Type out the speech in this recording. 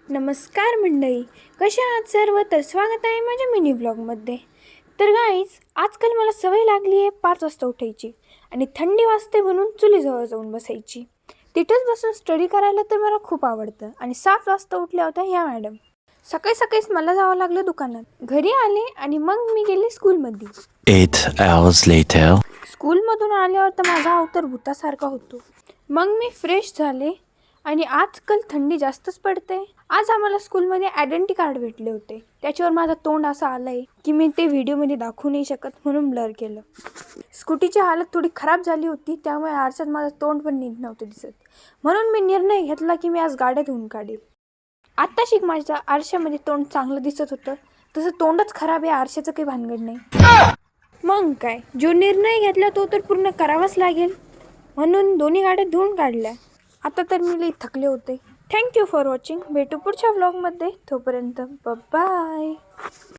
नमस्कार मंडळी, कशा आहात सर्व? तर स्वागत आहे माझ्या मिनी ब्लॉगमध्ये. तर गाईज, आजकाल मला सवय लागली आहे 5 वाजता उठायची आणि थंडी वाजते म्हणून चुलीजवळ जाऊन बसायची. तिथंच बसून स्टडी करायला तर मला खूप आवडतं. आणि 7 वाजता उठल्या होत्या ह्या मॅडम. सकाळी सकाळीच मला जावं लागलं दुकानात. घरी आले आणि मग मी गेले स्कूलमध्ये. 8 hours later. स्कूलमधून आल्यावर तर माझा अवतार भूतासारखा होतो. मग मी फ्रेश झाले आणि आजकाल थंडी जास्तच पडते. आज आम्हाला स्कूलमध्ये आयडेंटिटी कार्ड भेटले होते. त्याच्यावर माझं तोंड असं आलं आहे की मी ते व्हिडिओमध्ये दाखवू नाही शकत, म्हणून ब्लर केलं. स्कूटीची हालत थोडी खराब झाली होती, त्यामुळे आरशात माझं तोंड पण नीट नव्हतं दिसत. म्हणून मी निर्णय घेतला की मी आज गाड्या धुवून काढेल. आत्ता शिक माझ्या आरशामध्ये तोंड चांगलं दिसत होतं, तसं तोंडच खराब आहे, आरशाचं काही भानगड नाही. मग काय, जो निर्णय घेतला तो तर पूर्ण करावाच लागेल. म्हणून दोन्ही गाड्या धुवून काढल्या. आता तर मी लई थकले होते. Thank you for watching. भेटू पुढच्या व्लॉगमध्ये. तोपर्यंत बाय.